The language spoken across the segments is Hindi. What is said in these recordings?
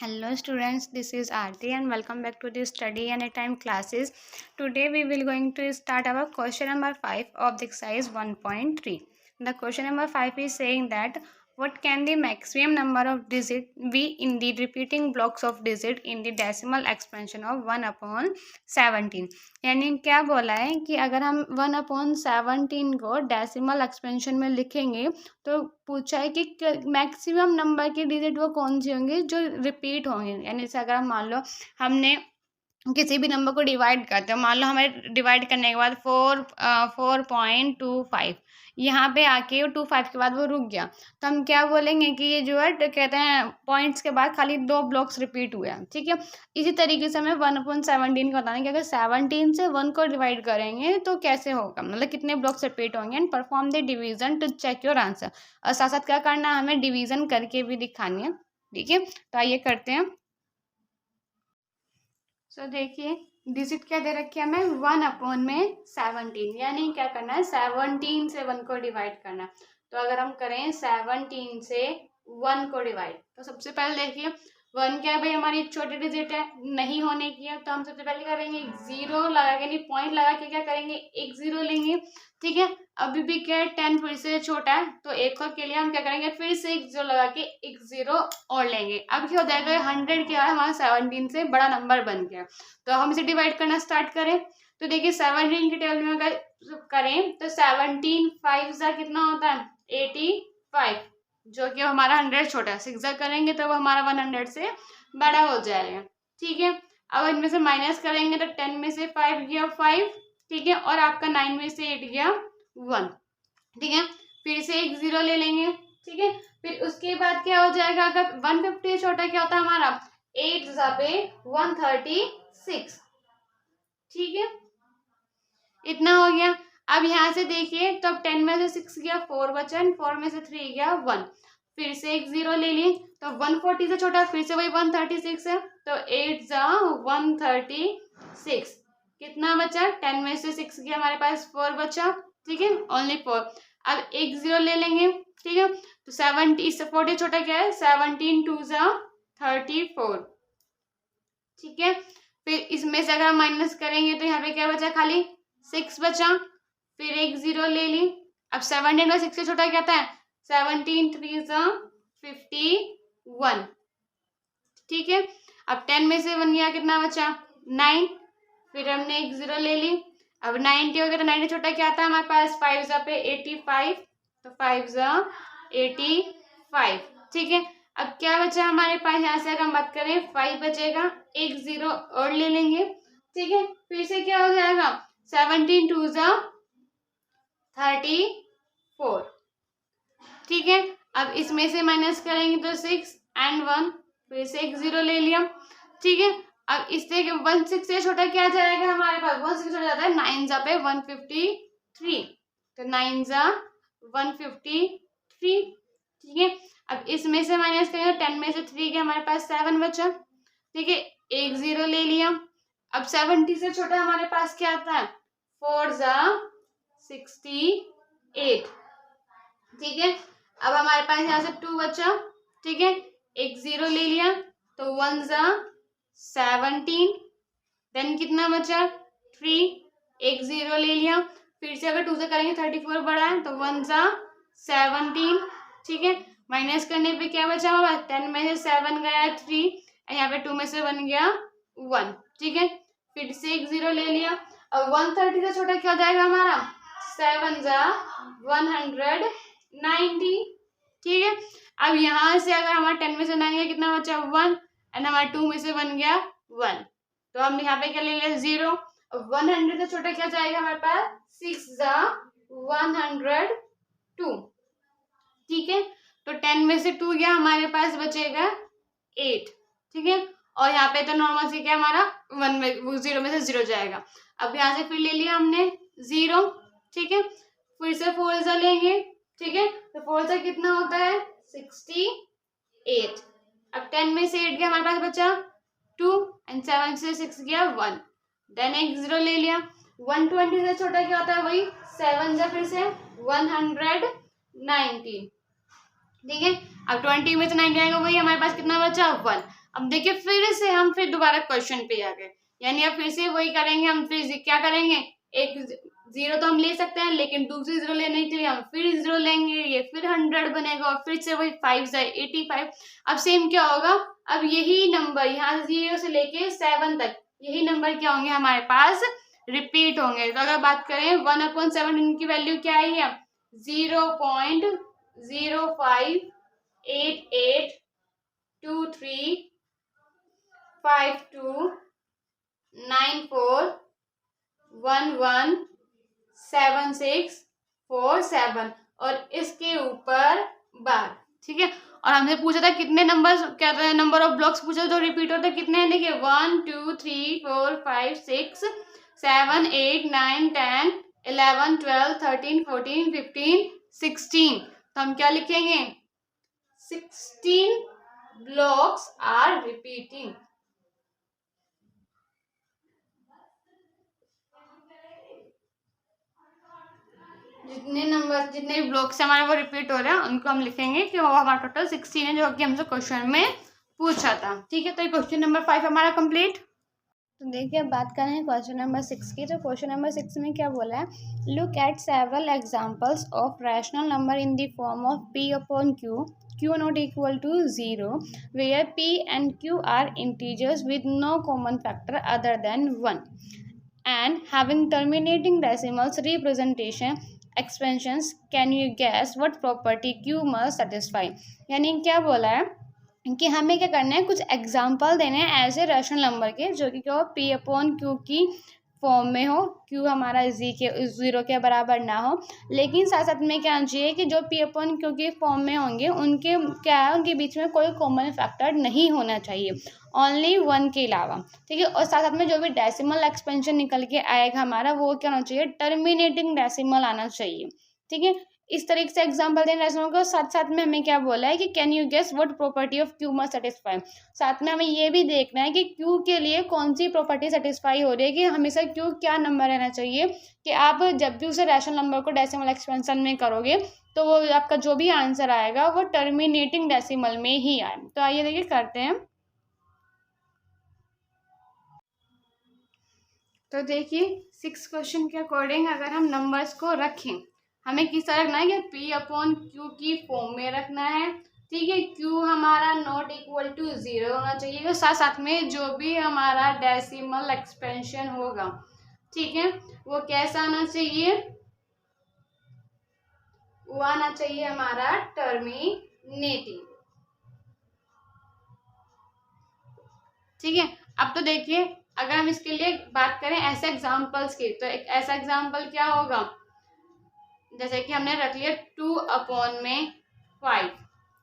Hello students, this is Aarti and welcome back to the study anytime classes. Today we will going to start our question number 5 of the exercise 1.3. The question number 5 is saying that what can the maximum number of digit be in the repeating blocks of digit in the decimal expansion of 1/17. यानी क्या बोला है कि अगर हम 1/17 को डेसिमल एक्सपेंशन में लिखेंगे तो पूछा है कि मैक्सिमम नंबर की डिजिट वो कौन सी होंगी जो रिपीट होंगे। यानी जैसे अगर हम मान लो हमने किसी भी नंबर को डिवाइड करते हो, मान लो हमें डिवाइड करने के बाद 4.25 यहाँ पे आके 25 के बाद वो रुक गया, तो हम क्या बोलेंगे कि ये जो है कहते हैं पॉइंट्स के बाद खाली 2 ब्लॉक्स रिपीट हुए हैं। ठीक है, इसी तरीके से हमें 1/17 का बताना है कि अगर 17 से 1 को डिवाइड करेंगे तो कैसे होगा, मतलब कितने ब्लॉक्स रिपीट होंगे। And perform the division to check your answer. और साथ साथ क्या करना है, हमें डिवीजन करके भी दिखानी है। ठीक है, तो आइए करते हैं। सो देखिए डिजिट क्या दे रखी है हमें 1/17, यानी क्या करना है 17 से 1 को डिवाइड करना है। तो अगर हम करें 17 से 1 को डिवाइड, तो सबसे पहले देखिए 1 क्या है भाई, हमारी छोटी डिजिट है, नहीं होने की है, तो हम सबसे पहले करेंगे 0 लगा के, नहीं पॉइंट लगा के क्या करेंगे 1 0 लेंगे। ठीक है, अभी भी क्या है 10 फिर से छोटा है, तो एक और के लिए हम क्या करेंगे फिर से 1 0 लगा के 1 0 और लेंगे। अब क्या हो जाएगा 100 क्या है हमारा 17 से बड़ा नंबर बन गया। तो हम इसे डिवाइड करना स्टार्ट करें, तो देखिए 17 के टेबल में अगर करें तो 17 5 सा कितना होता है 85, जो कि हमारा 100 छोटा है। 6 करेंगे तो वो हमारा 100 से बड़ा हो जाएगा। ठीक है, अब इनमें से माइनस करेंगे तो 10 में से 5 गया 5। ठीक है, और आपका 9 में से 8 गया 1। ठीक है, फिर से 1 0 ले लेंगे। ठीक है, फिर उसके बाद क्या हो जाएगा, अगर 150 छोटा क्या होता है हमारा 8 पे 136। ठीक है, इतना हो गया। अब यहाँ से देखिए तो अब 10 में से 6 गया 4 बचा, 4 में से 3 गया 1। फिर से 1 0 ले लिए, तो 140 से छोटा फिर से वही 136 है, तो 8 जा 136। कितना बचा 10 में से 6 गया हमारे पास 4 बचा। ठीक है, ओनली 4। अब 1 0 ले लेंगे। ठीक है, तो 70 इससे 40 छोटा क्या है 17 2 जा 34। ठीक है, फिर इसमें से अगर हम माइनस करेंगे तो यहाँ पे क्या बचा खाली 6 बचा। फिर 1 0 ले ली। अब 17 का 6 से छोटा क्या था 17 3 जा 51। ठीक है, अब 10 में से 1 गया कितना बचा 9। फिर हमने 1 0 ले ली। अब 90 हो गया तो 90 छोटा क्या था हमारे पास 5 जा पे 85, तो 5 जा 85। ठीक है, अब क्या बचा हमारे पास, यहाँ से अगर हम बात करें 5 बचेगा, 1 0 और ले लेंगे। ठीक है, फिर से क्या हो जाएगा 17 2 जा 34। ठीक है, अब इसमें से माइनस करेंगे तो 6 एंड 1, फिर से 1 0 ले लिया। ठीक है, अब इससे 1 6 से छोटा क्या जाएगा हमारे पास 1 6 छोटा जाता है 9 जा पे 153, तो 9 जा 153। ठीक है, अब इसमें से माइनस करेंगे 10 में से 3 के हमारे पास 7 बचा। ठीक है, 1 0 ले लिया। अब 70 से छोटा हमारे पास क्या आता है 4 जा 68। ठीक है, अब हमारे पास यहाँ से 2 बचा। ठीक है, 1 0 ले लिया, तो 1 जा 17। देन कितना बचा 3, 1 0 ले लिया। फिर से अगर 2 से करेंगे 34 बड़ा है, तो 1 जा 17। ठीक है, माइनस करने पे क्या बचा हमारा 10 में से 7 गया 3, यहाँ पे 2 में से 1 गया 1। ठीक है, फिर से 1 0 ले लिया। अब 130 से छोटा क्या हो जाएगा हमारा 7 जा 190। ठीक है, अब यहाँ से अगर हमारा 10 में से 9 गया कितना बचा 1, एंड हमारा 2 में से 1 गया 1, तो हम यहाँ पे क्या ले लिया 0। अब 100 से छोटा क्या जाएगा हमारे पास 6 जा 102। ठीक है, तो 10 में से 2 गया हमारे पास बचेगा 8। ठीक है, और यहाँ पे तो नॉर्मल से क्या हमारा 1 में 0 में से 0 जाएगा। अब यहाँ से फिर ले लिया हमने 0। ठीक है, फिर से 4 जा लेंगे। ठीक है, तो 4 से कितना होता है 68। अब 10 में से 8 गया हमारे पास बचा 2, एंड 7 से 6 गया 1। देन 1 0 ले लिया। 120 से छोटा क्या होता है वही 7 जा फिर से 190। ठीक है, अब 20 में से 90 आएगा वही हमारे पास कितना बचा 1। अब देखिए फिर दोबारा क्वेश्चन पे आ गए, यानी अब फिर से वही करेंगे, हम फिर क्या करेंगे, एक जीरो तो हम ले सकते हैं, लेकिन दूसरी जीरो लेने के लिए हम फिर जीरो लेंगे, ये फिर 100 बनेगा और फिर से वही 5 से 85। अब सेम क्या होगा, अब यही नंबर यहाँ से 0 से लेके 7 तक यही नंबर क्या होंगे हमारे पास, रिपीट होंगे। तो अगर बात करें 1/7 इनकी वैल्यू क्या आई है, 0.05882335294117647 और इसके ऊपर बार, ठीक है। और हमसे पूछा था कितने नंबर, क्या था, नंबर ऑफ ब्लॉक्स पूछा तो रिपीट होते कितने हैं, देखिए 1 2 3 4 5 6 7 8 9 10 11 12 13 14 15 16। तो हम क्या लिखेंगे, 16 blocks are repeating। जितने भी ब्लॉक्स हमारे वो रिपीट हो रहे हैं उनको हम लिखेंगे कि वो हमारा टोटल 16 है, जो कि हमसे क्वेश्चन में पूछा था, ठीक है। तो ये क्वेश्चन नंबर 5 हमारा कंप्लीट। तो देखिए अब बात करें क्वेश्चन नंबर 6 की। तो क्वेश्चन नंबर 6 में क्या बोला है, look at several examples of rational number in the form of p upon q, q not equal to 0, where p and q are integers with no common factor other than 1 and having terminating decimals representation expansions, can you guess what property q must satisfy। यानी क्या बोला है कि हमें क्या करना है, कुछ एग्जाम्पल देने हैं ऐसे रैशनल नंबर के जो कि क्या हो, पी अपॉन क्यू की फॉर्म में हो, क्यू हमारा जीरो के बराबर ना हो, लेकिन साथ साथ में क्या चाहिए कि जो पी अपॉन क्यू की फॉर्म में होंगे उनके क्या है, उनके बीच में कोई कॉमन फैक्टर नहीं होना चाहिए, ओनली 1 के अलावा, ठीक है। और साथ साथ में जो भी डेसिमल एक्सपेंशन निकल के आएगा हमारा, वो क्या होना चाहिए, टर्मिनेटिंग डेसिमल आना चाहिए, ठीक है। इस तरीके से एग्जाम्पल देने रैशनल को, साथ साथ में हमें क्या बोला है कि can you guess what property of Q must satisfy. साथ में हमें ये भी देखना है कि क्यू के लिए कौन सी प्रॉपर्टी सेटिस्फाई हो रही है, कि हमेशा क्यू क्या नंबर रहना चाहिए, कि आप जब भी उसे रैशनल नंबर को डेसिमल एक्सपेंशन में करोगे तो वो आपका जो भी आंसर आएगा वो टर्मिनेटिंग डेसिमल में ही आए। तो आइए देखिए करते हैं। तो देखिए 6 क्वेश्चन के अकॉर्डिंग अगर हम नंबर्स को रखें, हमें किस तरह रखना है कि p अपॉन क्यू की फॉर्म में रखना है, ठीक है। q हमारा नॉट इक्वल टू 0 होना चाहिए, और साथ साथ में जो भी हमारा डेसिमल एक्सपेंशन होगा, ठीक है, वो कैसा आना चाहिए, वो आना चाहिए हमारा टर्मिनेटिंग, ठीक है। अब तो देखिए अगर हम इसके लिए बात करें ऐसे एग्जाम्पल्स की, तो एक ऐसा एग्जाम्पल क्या होगा, जैसे कि हमने रख लिया 2/5,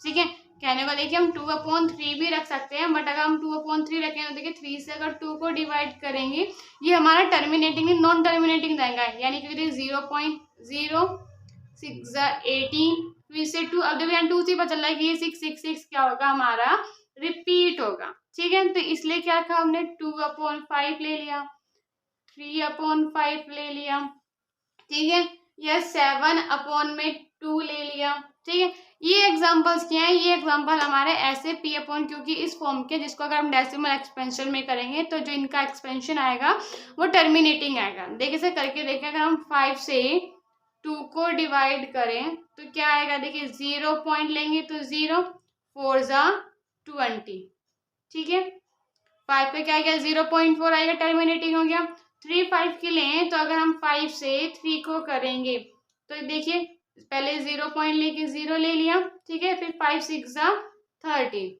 ठीक है। कहने को देखिए हम 2/3 भी रख सकते हैं, बट अगर हम 2/3 रखें तो देखिए 3 से अगर 2 को डिवाइड करेंगे ये हमारा टर्मिनेटिंग नॉन टर्मिनेटिंग रहेगा, यानी कि 0.06 18 फिर से 2, अब जब यहाँ 2 से पता चल रहा है कि ये 6 क्या होगा हमारा, रिपीट होगा, ठीक है। तो इसलिए क्या था, हमने 2/5 ले लिया, 3/5 ले लिया, ठीक है, या 7/2 ले लिया, ठीक है। ये एग्जांपल्स क्या है, ये एग्जांपल हमारे ऐसे p अपॉन क्यू की इस फॉर्म के, जिसको अगर हम डेसिमल एक्सपेंशन में करेंगे तो जो इनका एक्सपेंशन आएगा वो टर्मिनेटिंग आएगा। देखिए से करके देखें, अगर हम 5 से 2 को डिवाइड करें तो क्या आएगा, देखिए 0 पॉइंट लेंगे तो 0, 4 ज़ा 20, ठीक है। 5 का क्या आएगा, 0.4 आएगा, टर्मिनेटिंग हो गया। 3 5 के लें तो अगर हम 5 से 3 को करेंगे तो देखिए पहले 0 पॉइंट लेके 0 ले लिया, ठीक है, फिर 5 6 ज़ा 30,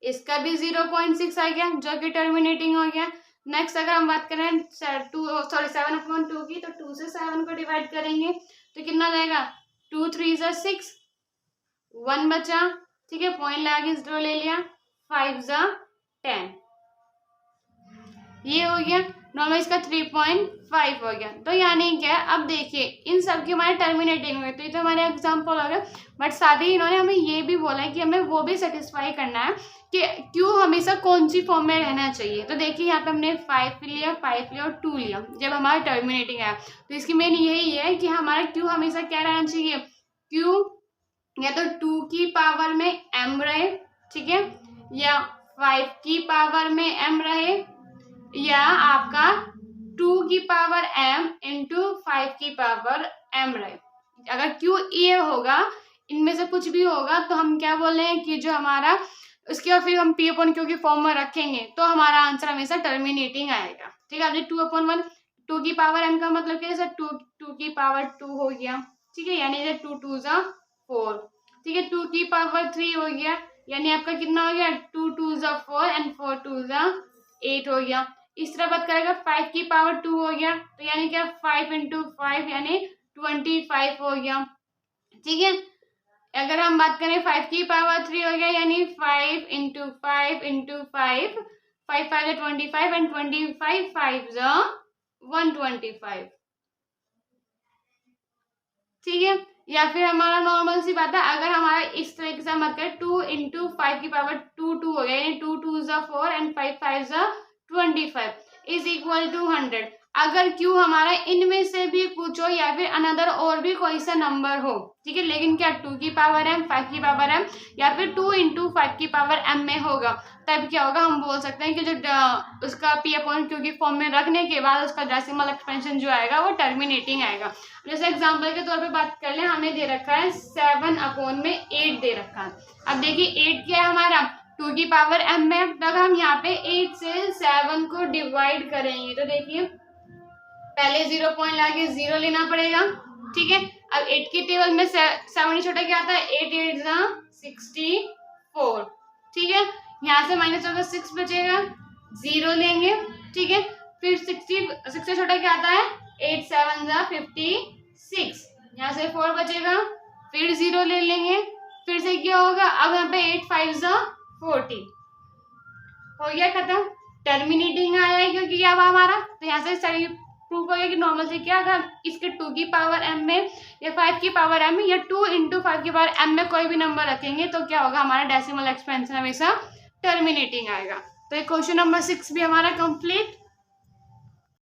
इसका भी 0.6 आ गया जो कि टर्मिनेटिंग हो गया। नेक्स्ट अगर हम बात करें 7/2 की, तो 2 से 7 को डिवाइड करेंगे तो कितना जाएगा, 2 3 ज़ा 6, 1 बचा, ठीक है, पॉइंट लगा के 0 ले लिया, 5 ज़ा 10, ये हो गया। नॉर्मल इसका 3.5 हो गया। तो यानी क्या, अब देखिए इन सब के हमारे टर्मिनेटिंग हुए, तो ये तो हमारे एग्जाम्पल हो गए, बट साथ ही इन्होंने हमें ये भी बोला है कि हमें वो भी सेटिस्फाई करना है कि क्यू हमेशा कौन सी फॉर्म में रहना चाहिए। तो देखिए यहाँ पे हमने 5 लिया और 2 लिया जब हमारा टर्मिनेटिंग आया, तो इसकी मेन यही है कि हमारा क्यू हमेशा क्या रहना चाहिए, क्यू या तो 2 की पावर में m रहे, ठीक है, या 5 की पावर में m रहे या आपका 2 की पावर m इंटू 5 की पावर m रहे। अगर q ये होगा, इनमें से कुछ भी होगा, तो हम क्या बोल रहे हैं कि जो हमारा उसके बाद फिर हम p अपॉन q की फॉर्म में रखेंगे तो हमारा आंसर हमेशा टर्मिनेटिंग आएगा। ठीक है, अब 2/1 2 की पावर m का मतलब क्या है सर, 2 की पावर 2 हो गया। ठीक है, यानी 2 2 जा 4। ठीक है, 2 की पावर 3 हो गया, यानी आपका कितना हो गया, 2 2 जा 4 एंड 4 2 जा 8 हो गया। इस तरह बात करेगा 5 की पावर 2 हो गया, तो यानी क्या 5 इंटू 5 यानी 25 हो गया। ठीक है, अगर हम बात करें 5 की पावर 3 हो गया, यानी 5 इंटू 5 इंटू 5, 5 5 25 एंड 25 5 जा 125। ठीक है, या फिर हमारा नॉर्मल सी बात है, अगर हमारा इस तरीके से मत करें 2 इंटू 5 की पावर 2 2 हो गया, यानी 2 2 जा 4 एंड 5 5 जा 25 इज इक्वल टू 100। अगर क्यू हमारा इनमें से भी कुछ हो या फिर अनदर और भी कोई सा नंबर हो, ठीक है, लेकिन क्या 2 की पावर m 5 की पावर m या फिर 2 इंटू 5 की पावर m में होगा, तब क्या होगा, हम बोल सकते हैं कि जो उसका p अपॉन q की फॉर्म में रखने के बाद उसका डेसिमल एक्सपेंशन जो आएगा वो टर्मिनेटिंग आएगा। जैसे एग्जाम्पल के तौर पे बात कर लें, हमें दे रखा है 7/8 दे रखा है। अब देखिए 8 क्या है हमारा, 2 की पावर m में, तो अगर हम यहाँ पे 8 से 7 को डिवाइड करेंगे तो देखिए पहले 0 पॉइंट लाके 0 लेना पड़ेगा। ठीक है, अब 8 के टेबल में 7 छोटा क्या आता है, 8 8 जा 64। ठीक है, यहाँ से माइनस होगा 6 बचेगा, 0 लेंगे। ठीक है, फिर 6 से छोटा क्या आता है, 8 7 जा 56, यहाँ से 4 बचेगा, फिर 0 ले लेंगे, फिर से क्या होगा, अब यहाँ पे 8 5 जा 40 हो गया, खत्म, टर्मिनेटिंग आया है क्योंकि अब हमारा, तो यहाँ से सही प्रूफ हो गया कि नॉर्मल से क्या, अगर इसके 2 की पावर m में या 5 की पावर m में या 2 इंटू 5 की पावर m में कोई भी नंबर रखेंगे तो क्या होगा, हमारा डेसिमल एक्सपेंशन हमेशा टर्मिनेटिंग आएगा। तो ये क्वेश्चन नंबर 6 भी हमारा कंप्लीट।